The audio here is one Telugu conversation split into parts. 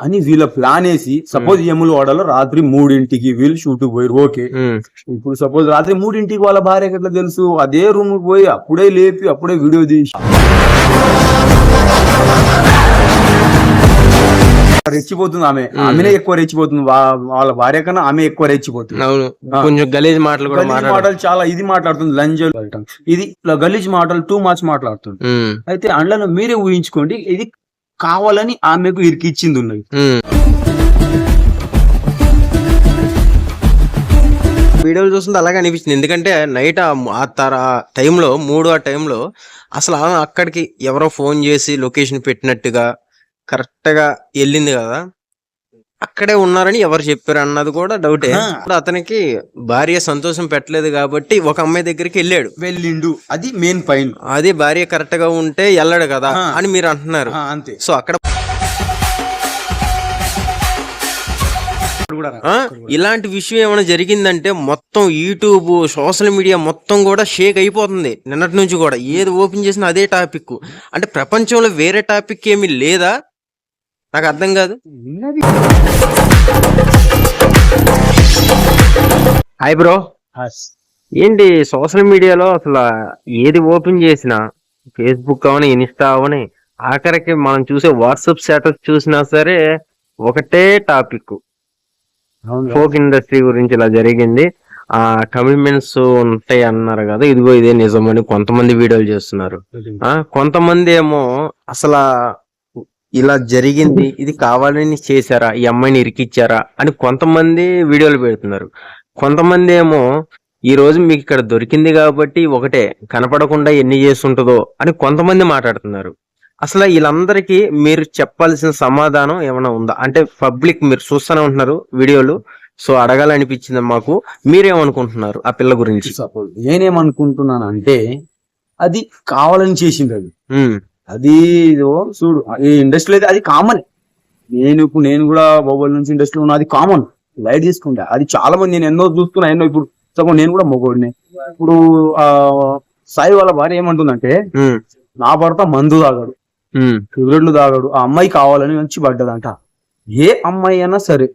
అని వీళ్ళ ప్లాన్ వేసి సపోజ్ ఎములు వాడాలో రాత్రి 3ంటికి వీళ్ళు షూట్ పోయారు. ఓకే, ఇప్పుడు సపోజ్ రాత్రి 3ంటికి వాళ్ళ భార్యకి ఎట్లా తెలుసు? అదే రూమ్ పోయి అప్పుడే లేపి అప్పుడే వీడియో తీసి రెచ్చిపోతుంది. ఆమెనే ఎక్కువ రెచ్చిపోతుంది, వాళ్ళ భార్య కన్నా ఆమె ఎక్కువ రెచ్చిపోతుంది. కొంచెం గలీజ్ మాటలు చాలా ఇది మాట్లాడుతుంది, లంజలు ఇది గలీజ్ మాటలు టూ మచ్ మాట్లాడుతుంది. అయితే అందులో మీరే ఊహించుకోండి, ఇది కావాలని ఆమెకు ఇరికిచ్చింది ఉన్నది. వీడియోలు చూస్తుంటే అలాగే అనిపించింది. ఎందుకంటే నైట్ ఆ టైంలో అసలు అక్కడికి ఎవరో ఫోన్ చేసి లొకేషన్ పెట్టినట్టుగా కరెక్ట్ గా వెళ్ళింది కదా, అక్కడే ఉన్నారని ఎవరు చెప్పారు అన్నది కూడా డౌటే. అతనికి భార్య సంతోషం పెట్టలేదు కాబట్టి ఒక అమ్మాయి దగ్గరికి వెళ్ళిండు, అది మెయిన్ పాయింట్. అది భార్య కరెక్ట్ గా ఉంటే వెళ్ళాడు కదా అని మీరు అంటున్నారు. అంతే. సో అక్కడ ఇలాంటి విషయం ఏమైనా జరిగిందంటే మొత్తం యూట్యూబ్ సోషల్ మీడియా మొత్తం కూడా షేక్ అయిపోతుంది. నిన్నటి నుంచి కూడా ఏది ఓపెన్ చేసినా అదే టాపిక్. అంటే ప్రపంచంలో వేరే టాపిక్ ఏమీ లేదా? నాకు అర్థం కాదు. హాయ్ బ్రో, ఏంటి సోషల్ మీడియాలో అసలు ఏది ఓపెన్ చేసినా, ఫేస్బుక్ అవని ఇన్స్టా అవని ఆఖరికి మనం చూసే వాట్సాప్ స్టేటస్ చూసినా సరే ఒకటే టాపిక్, ఫోక్ ఇండస్ట్రీ గురించి ఇలా జరిగింది, ఆ కమిట్మెంట్స్ ఉంటాయి అన్నారు కదా, ఇదిగో ఇదే నిజమని కొంతమంది వీడియోలు చేస్తున్నారు. కొంతమంది ఏమో అసలు ఇలా జరిగింది, ఇది కావాలని చేశారా, ఈ అమ్మాయిని ఇరికిచ్చారా అని కొంతమంది వీడియోలు పెడుతున్నారు. కొంతమంది ఏమో ఈ రోజు మీకు ఇక్కడ దొరికింది కాబట్టి ఒకటే, కనపడకుండా ఎన్ని చేస్తుంటుందో అని కొంతమంది మాట్లాడుతున్నారు. అసలు వీళ్ళందరికీ మీరు చెప్పాల్సిన సమాధానం ఏమైనా ఉందా? అంటే పబ్లిక్ మీరు చూస్తూనే ఉంటున్నారు వీడియోలు, సో అడగాలనిపించింది మాకు. మీరేమనుకుంటున్నారు ఆ పిల్ల గురించి? సపోజ్ నేనేమనుకుంటున్నాను అంటే, అది కావాలని చేసింది. అది చూడు, ఈ ఇండస్ట్రీలో అయితే అది కామన్. నేను కూడా మొబైల్ నుంచి ఇండస్ట్రీలో ఉన్నా, అది కామన్. లైట్ తీసుకుంటా, అది చాలా మంది నేను ఎన్నో చూస్తున్నా, ఇప్పుడు సపోజ్ నేను కూడా మొగోడిని. ఇప్పుడు సాయి వాళ్ళ భార్య ఏమంటుందంటే, నా భర్త మందు తాగాడు, సిగరెట్లు తాగాడు, ఆ అమ్మాయి కావాలని మంచి పడ్డదంట. ఏ అమ్మాయి అయినా సరే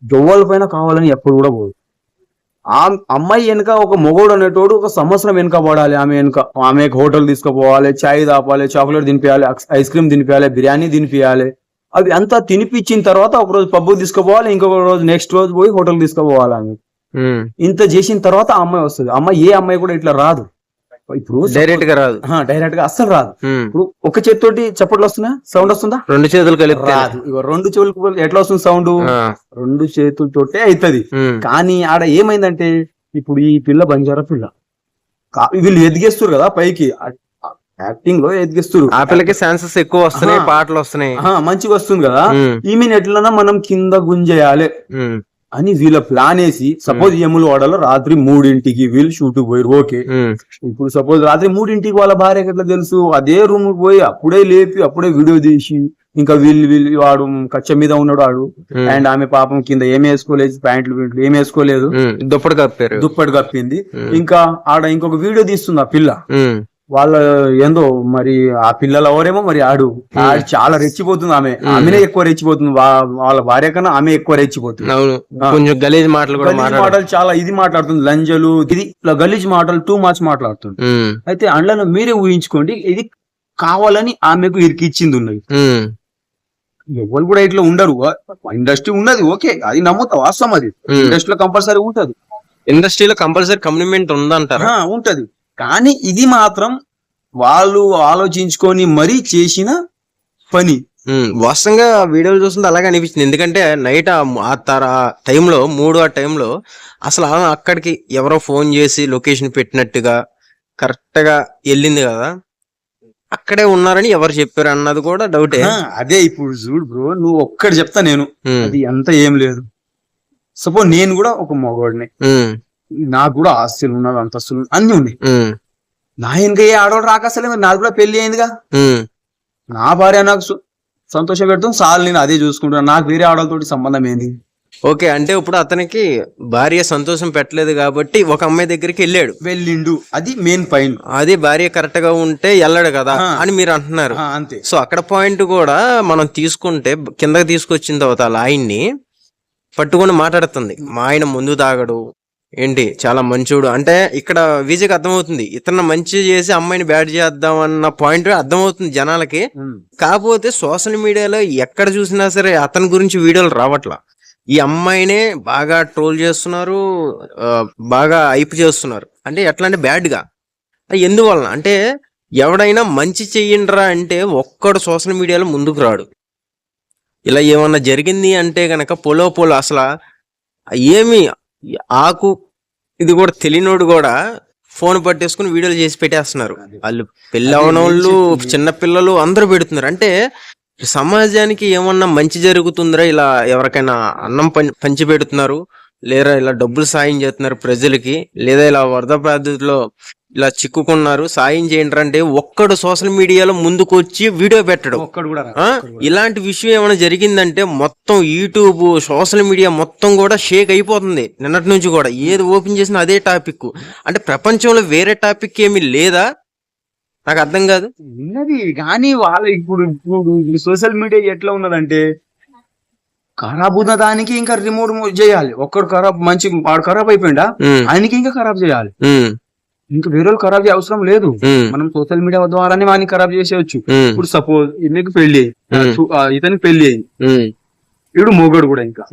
జవ్వాల పైన కావాలని ఎప్పుడు కూడా పోదు. ఆ అమ్మాయి వెనుక ఒక మొగోడు అనేటోడు ఒక సంవత్సరం వెనుక పడాలి. ఆమె హోటల్ తీసుకుపోవాలి, చాయ్ తాపాలి, చాక్లెట్ తినిపించాలి, ఐస్ క్రీమ్ తినిపించాలి, బిర్యానీ తినిపించాలి. అవి అంతా తినిపించిన తర్వాత ఒక రోజు పబ్బు తీసుకుపోవాలి, ఇంకొక రోజు నెక్స్ట్ రోజు పోయి హోటల్ తీసుకుపోవాలి. ఆమె ఇంత చేసిన తర్వాత ఆ అమ్మాయి వస్తుంది. ఏ అమ్మాయి కూడా ఇట్లా రాదు. ఇప్పుడు డైరెక్ట్ గా అస్సలు రాదు. ఇప్పుడు ఒక చేతితోటి చప్పట్లు వస్తున్నా, సౌండ్ వస్తుందా? రెండు చేతులు కలిపి రాదు. రెండు చెవులకు ఎట్లా వస్తుంది సౌండ్? రెండు చేతులతోటే అవుతుంది. కానీ ఆడ ఏమైందంటే, ఇప్పుడు ఈ పిల్ల బంజారా పిల్ల, వీళ్ళు ఎదిగేస్తారు కదా పైకి, యాక్టింగ్ లో ఎదిగేస్తారు. ఆ పిల్లకి ఛాన్సెస్ ఎక్కువ వస్తున్నాయి, పాటలు వస్తున్నాయి, మంచిగా వస్తుంది కదా. ఈమెను ఎట్లన్నా మనం కింద గుంజేయాలి అని వీళ్ళ ప్లాన్ వేసి సపోజ్ ఎములు వాడాలో రాత్రి 3ంటికి వీళ్ళు షూట్ పోయారు. ఓకే, ఇప్పుడు సపోజ్ రాత్రి 3ంటికి వాళ్ళ భార్యకి ఎట్లా తెలుసు? అదే రూమ్ పోయి అప్పుడే లేపి అప్పుడే వీడియో తీసి, ఇంకా వీళ్ళు వాడు కచ్చ మీద ఉన్నాడు వాడు, అండ్ ఆమె పాపం కింద ఏమి వేసుకోలేదు, ప్యాంట్లు ఏమి వేసుకోలేదు, దుప్పటి కప్పింది. ఇంకా ఆడ ఇంకొక వీడియో తీస్తుంది ఆ పిల్ల. వాళ్ళ ఏందో మరి ఆ పిల్లల ఎవరేమో మరి ఆడు చాలా రెచ్చిపోతుంది. ఆమెనే ఎక్కువ రెచ్చిపోతుంది, వాళ్ళ భార్య కన్నా ఆమె ఎక్కువ రెచ్చిపోతుంది. కొంచెం గలీజ్ మాటలు చాలా ఇది మాట్లాడుతుంది, లంజలు ఇది గలీజ్ మాటలు టూ మచ్ మాట్లాడుతుంది. అయితే అందులో మీరే ఊహించుకోండి, ఇది కావాలని ఆమెకు ఇరికిచ్చింది ఉన్నది. ఎవరు కూడా ఇట్లా ఉండరు. ఇండస్ట్రీ ఉన్నది, ఓకే, అది నమ్ముతా, వాస్తవం. అది ఇండస్ట్రీలో కంపల్సరీ ఉంటది. ఇండస్ట్రీలో కంపల్సరీ కమిట్మెంట్ ఉందంటారా? ఉంటది. కానీ ఇది మాత్రం వాళ్ళు ఆలోచించుకొని మరీ చేసిన పని. వాస్తవంగా వీడియోలు చూస్తుంటే అలాగే అనిపించింది. ఎందుకంటే నైట్ ఆ టైంలో అసలు అక్కడికి ఎవరో ఫోన్ చేసి లొకేషన్ పెట్టినట్టుగా కరెక్ట్ గా వెళ్ళింది కదా, అక్కడే ఉన్నారని ఎవరు చెప్పారు అన్నది కూడా డౌటే. అదే ఇప్పుడు చూడు బ్రో, నువ్వు ఒక్కటి చెప్తా, నేను అది అంతా ఏం లేదు. సపోజ్ నేను కూడా ఒక మగవాడిని, నాకు కూడా ఆస్తులు ఉన్నవి, అంతస్తులు అన్ని ఉన్నాయి. నా ఇంకా ఏ ఆడవాడు రాక అసలే నాకు కూడా పెళ్లి అయిందిగా. నా భార్య నాకు సంతోషం పెడతాం చాలు, నేను అదే చూసుకుంటున్నాను. నాకు వేరే ఆడవాళ్ళతోటి సంబంధం ఏంది? ఓకే, అంటే ఇప్పుడు అతనికి భార్య సంతోషం పెట్టలేదు కాబట్టి ఒక అమ్మాయి దగ్గరికి వెళ్ళిండు, అది మెయిన్ పాయింట్. అది భార్య కరెక్ట్ గా ఉంటే వెళ్ళాడు కదా అని మీరు అంటున్నారు. అంతే. సో అక్కడ పాయింట్ కూడా మనం తీసుకుంటే కిందకి తీసుకొచ్చిన తర్వాత అలా ఆయన్ని పట్టుకొని మాట్లాడుతుంది, మా ఆయన ముందు తాగడు ఏంటి చాలా మంచోడు అంటే ఇక్కడ విజయ్కి అర్థమవుతుంది ఇతను మంచి చేసి అమ్మాయిని బ్యాడ్ చేద్దాం అన్న పాయింట్ అర్థమవుతుంది జనాలకి. కాకపోతే సోషల్ మీడియాలో ఎక్కడ చూసినా సరే అతని గురించి వీడియోలు రావట్లా, ఈ అమ్మాయినే బాగా ట్రోల్ చేస్తున్నారు, బాగా హైప్ చేస్తున్నారు. అంటే ఎట్లా అంటే బ్యాడ్ గా. ఎందువలన అంటే ఎవడైనా మంచి చెయ్యండిరా అంటే ఒక్కడు సోషల్ మీడియాలో ముందుకు రాడు. ఇలా ఏమన్నా జరిగింది అంటే గనక పొలో అసలు ఏమి ఆకు ఇది కూడా తెలియనోడు కూడా ఫోన్ పట్టేసుకుని వీడియోలు చేసి పెట్టేస్తున్నారు. వాళ్ళు పెళ్ళి అవనోళ్ళు చిన్న పిల్లలు అందరూ పెడుతున్నారు. అంటే సమాజానికి ఏమన్నా మంచి జరుగుతుందిరా ఇలా ఎవరికైనా అన్నం పంచి పెడుతున్నారు, లేదా ఇలా డబ్బులు సాయం చేస్తున్నారు ప్రజలకి, లేదా ఇలా వరద బాధితుల్లో ఇలా చిక్కుకున్నారు సాయం చేయండి అంటే ఒక్కడు సోషల్ మీడియాలో ముందుకు వచ్చి వీడియో పెట్టడం. ఇలాంటి విషయం ఏమైనా జరిగిందంటే మొత్తం యూట్యూబ్ సోషల్ మీడియా మొత్తం కూడా షేక్ అయిపోతుంది. నిన్నటి నుంచి కూడా ఏది ఓపెన్ చేసినా అదే టాపిక్. అంటే ప్రపంచంలో వేరే టాపిక్ ఏమీ లేదా? నాకు అర్థం కాదు. ఉన్నది కానీ వాళ్ళ ఇప్పుడు సోషల్ మీడియా ఎట్లా ఉన్నదంటే ఖరాబ్ ఉన్న దానికి ఇంకా రిమూవ్ చేయాలి. ఒక్కడు ఖరాబ్ మంచి వాడు ఖరాబ్ అయిపోయిందా ఆయనకి ఇంకా ఖరాబ్ చేయాలి. ఇంకా వేరే ఖరాబ్ చేయ అవసరం లేదు. మనం సోషల్ మీడియా ద్వారానే వాడిని ఖరాబ్ చేసేయచ్చు. ఇప్పుడు సపోజ్ మీకు పెళ్లి ఇతనికి పెళ్లి అయింది, ఇప్పుడు మోగడు కూడా ఇంకా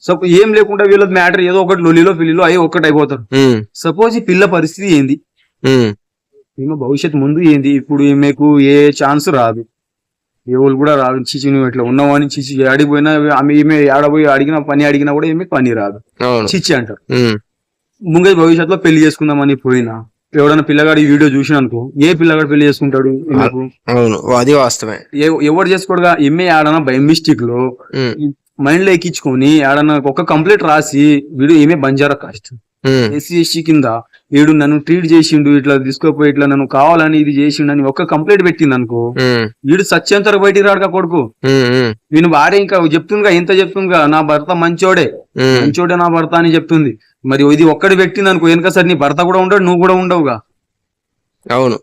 సపోజ్ ఏం లేకుండా వీళ్ళ మ్యాటర్ ఏదో ఒకటి లొల్లిలో పిల్లిలో అయ్యి ఒక్కటి అయిపోతారు. సపోజ్ ఈ పిల్ల పరిస్థితి ఏంది, ఈమె భవిష్యత్ ముందు ఏంది, ఇప్పుడు ఈమెకు ఏ ఛాన్స్ రాదు, ఎవరు కూడా రాదు. చిచి నువ్వు ఇట్లా ఉన్నావు అని చిచి అడిగిపోయినా ఆమె ఈమె ఆడబోయి పని అడిగినా కూడా ఈమె పని రాదు, చిచి అంటారు. ముంగై భవిష్యత్తులో పెళ్లి చేసుకుందామని పోయినా ఎవడన్నా పిల్లగాడి వీడియో చూసిన అనుకో, ఏ పిల్లగాడు పెళ్లి చేసుకుంటాడు? అది వాస్తవమే. ఎవరు చేసుకోడుగా ఎమ్మె ఆడనా బై మిస్టేక్ లో మైండ్ లో ఎక్కించుకొని ఆడన్నా ఒక కంప్లైంట్ రాసి వీడు ఏమే బంజారా కాస్ట్ ఎస్సీ ఎస్సీ కింద వీడు నన్ను ట్రీట్ చేసిండు, ఇట్లా తీసుకోపోయి ఇట్లా నన్ను కావాలని ఇది చేసిండు అని ఒక కంప్లైంట్ పెట్టింది అనుకో, వీడు సత్యంతర బయటికి రాడుగా కొడుకు. వీని భార్య ఇంకా చెప్తుందిగా, ఎంత చెప్తుందిగా, నా భర్త మంచోడే నా భర్త అని చెప్తుంది. మరి ఇది ఒక్కడి పెట్టింది అనుకో, వెనక సరే నీ భర్త కూడా ఉండడు, నువ్వు కూడా ఉండవుగా. అవును,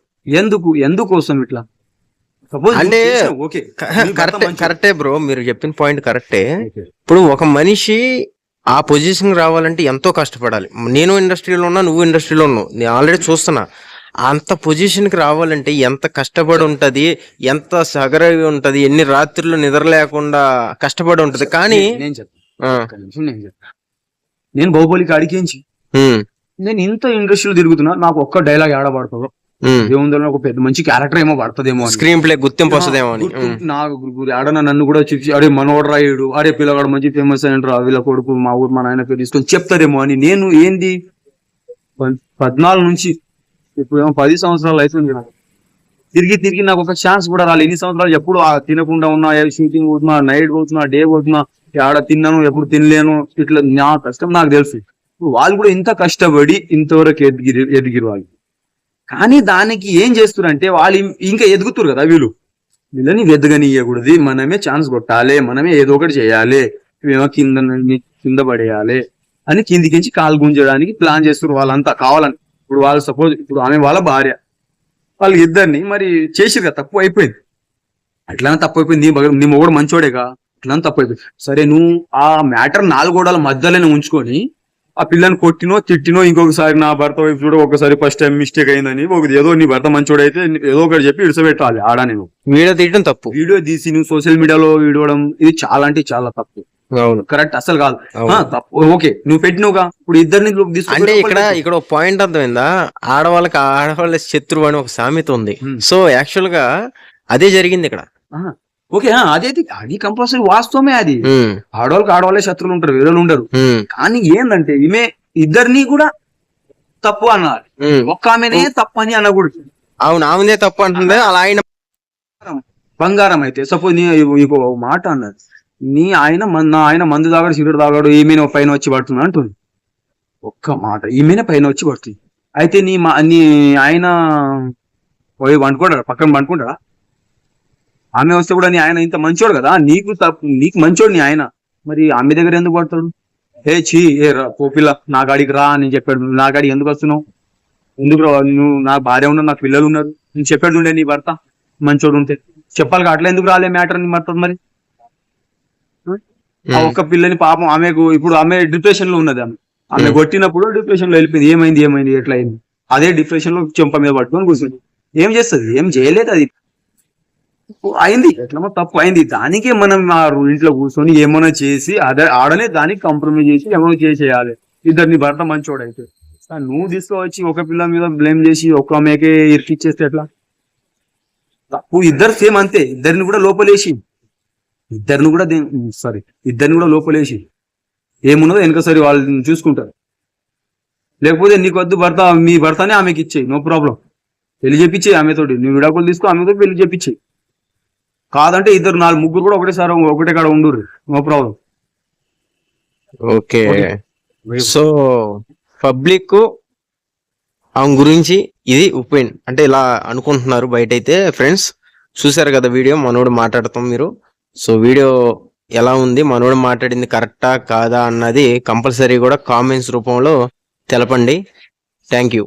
ఎందుకోసం ఇట్లా? అంటే కరెక్టే బ్రో, మీరు చెప్పిన పాయింట్ కరెక్టే. ఇప్పుడు ఒక మనిషి ఆ పొజిషన్ రావాలంటే ఎంతో కష్టపడాలి. నేను ఇండస్ట్రీలో ఉన్నా, నువ్వు ఇండస్ట్రీలో ఉన్నావు, నేను ఆల్రెడీ చూస్తున్నా. అంత పొజిషన్ కి రావాలంటే ఎంత కష్టపడి ఉంటది, ఎంత సగరవి ఉంటది, ఎన్ని రాత్రులు నిద్ర లేకుండా కష్టపడి ఉంటది. కానీ నేను బాహుబలికి అడిగించి నేను ఇంత ఇండస్ట్రీలో తిరుగుతున్నా, నాకు ఒక్క డైలాగ్ ఆడబడుతుందో ఏముందో, ఒక పెద్ద మంచి క్యారెక్టర్ ఏమో పడుతుందేమో, స్క్రీన్ ప్లే గుర్తింపు వస్తుందేమో అని నాకు ఆడన నన్ను కూడా చూసి అడే మనోడు రాయుడు, అడే పిల్లగాడు మంచి ఫేమస్ అయినరా, వీళ్ళ కొడుకు మా ఊరు మా నాయన పేరు తీసుకొని చెప్తారేమో అని. నేను ఏంది 14 నుంచి ఇప్పుడు 10 సంవత్సరాలు అవుతుంది నాకు తిరిగి నాకు ఒక ఛాన్స్ కూడా రాలేదు. ఎన్ని సంవత్సరాలు ఎప్పుడు తినకుండా ఉన్నా, షూటింగ్ పోతున్నా, నైట్ పోతున్నా, డే పోతున్నా, ఆడ తిన్నాను ఎప్పుడు తినలేను, ఇట్లా నా కష్టం నాకు తెలుసు. వాళ్ళు కూడా ఇంత కష్టపడి ఇంతవరకు ఎదిగిరు వాళ్ళు. కానీ దానికి ఏం చేస్తున్నారు వాళ్ళు ఇంకా ఎదుగుతారు కదా, వీళ్ళని ఎదగనియకూడదు, మనమే ఛాన్స్ కొట్టాలి, మనమే ఏదో ఒకటి చేయాలి, మేము కింద పడేయాలి అని కిందికించి కాలు గుంజడానికి ప్లాన్ చేస్తున్నారు వాళ్ళంతా కావాలని. ఇప్పుడు వాళ్ళు సపోజ్ ఇప్పుడు ఆమె వాళ్ళ భార్య, వాళ్ళు ఇద్దరిని మరి చేసిరు కదా, తప్పు అయిపోయింది. అట్లానే తప్పు అయిపోయింది, నీ మొగుడు మంచోడేగా, అట్లా తప్పు అయిపోయింది. సరే నువ్వు ఆ మ్యాటర్ 4 గోడల మధ్యలోనే ఉంచుకొని ఆ పిల్లని కొట్టినో తిట్టినో, ఇంకొకసారి నా భర్త వైపు చూడ, ఒకసారి ఫస్ట్ టైం మిస్టేక్ అయిందని ఏదో నీ భర్త మంచోడైతే ఏదో ఒకటి చెప్పి ఇడిసబెట్టాలి. ఆడ నేను వీడియో తీయడం తప్పు, వీడియో తీసి నువ్వు సోషల్ మీడియాలో వీడవడం ఇది చాలా అంటే చాలా తప్పు. కరెక్ట్ అసలు కాదు, తప్పు. ఓకే నువ్వు పెట్టినవుగా, ఇప్పుడు ఇద్దరిని అంటే ఇక్కడ ఒక పాయింట్ అర్థమైందా, ఆడవాళ్ళ శత్రువు అని ఒక సామెత ఉంది. సో యాక్చువల్ గా అదే జరిగింది ఇక్కడ. ఓకే అది కంపల్సరీ వాస్తవమే. అది ఆడవాళ్ళే శత్రువులు ఉంటారు, వేరే ఉండరు. కానీ ఏందంటే ఈమె ఇద్దరిని కూడా తప్పు అన్నారు, ఒక్క ఆమెనే తప్పు అని అనకూడదు. అవును, ఆమెనే తప్పు అంటుంది. అలా ఆయన బంగారం అయితే సపోజ్ నీకు మాట అన్నది, నా ఆయన మందు తాగాడు, సిగరెట్ తాగాడు, ఈమె పైన వచ్చి పడుతుంది అంటుంది. ఒక్క మాట, ఈమెనే పైన వచ్చి పడుతుంది. అయితే నీ ఆయన వండుకుంటాడా, పక్కన వండుకుంటాడా? ఆమె వస్తే కూడా నీ ఆయన ఇంత మంచోడు కదా, నీకు మంచోడు నీ ఆయన, మరి ఆమె దగ్గర ఎందుకు పడతాడు? పోపిల్ల నా గాడికి రా అని చెప్పాడు. నా గాడికి ఎందుకు వస్తున్నావు? ఎందుకు రా? నువ్వు నా భార్య ఉన్నారు, నా పిల్లలు ఉన్నారు, నేను చెప్పాడు ఉండే నీ భర్త మంచోడు ఉంటే చెప్పాలి. అట్లా ఎందుకు రాలే మ్యాటర్ అని పడుతుంది మరి. ఆ ఒక్క పిల్లని పాపం ఆమెకు ఇప్పుడు ఆమె డిప్రెషన్ లో ఉన్నది. ఆమె కొట్టినప్పుడు డిప్రెషన్ లో వెళ్ళిపోయింది. ఏమైంది ఎట్లా అయింది? అదే డిప్రెషన్ లో చెంప మీద పట్టుకొని కూర్చుంది. ఏం చేస్తుంది? ఏం చేయలేదు. అది అయింది, ఎట్లా తప్పు అయింది. దానికే మనం ఆ ఇంట్లో కూర్చొని ఏమైనా చేసి ఆడనే దానికి కాంప్రమైజ్ చేసి ఏమైనా చేసేయాలి. ఇద్దరిని భర్త మంచోడైతే నువ్వు తీసుకువచ్చి ఒక పిల్ల మీద బ్లేమ్ చేసి ఒక ఆమెకే ఇరికిచ్చేస్తే ఎట్లా? తప్పు ఇద్దరు సేమ్ అంతే. ఇద్దరిని కూడా లోపలేసి ఏమున్నదో వెనక సరి వాళ్ళని చూసుకుంటారు. లేకపోతే నీకు వద్దు భర్త, మీ భర్తనే ఆమెకి ఇచ్చేయి, నో ప్రాబ్లం. పెళ్లి చెప్పించేయి ఆమెతోటి. నువ్వు విడాకులు తీసుకో, ఆమెతో పెళ్లి చెప్పించేయి. కాదంటే ఇద్దరు ముగ్గురు కూడా ఒకటే కాడ ఉండుర్రు, no problem. Okay, so public ఆమె గురించి ఇది ఒపీనియన్ అంటే ఇలా అనుకుంటున్నారు బయట అయితే. ఫ్రెండ్స్ చూసారు కదా వీడియో, మనోడు మాట్లాడతాం మీరు. సో వీడియో ఎలా ఉంది, మనోడు మాట్లాడింది కరెక్టా కాదా అన్నది కంపల్సరీ కూడా కామెంట్స్ రూపంలో తెలపండి. Thank you.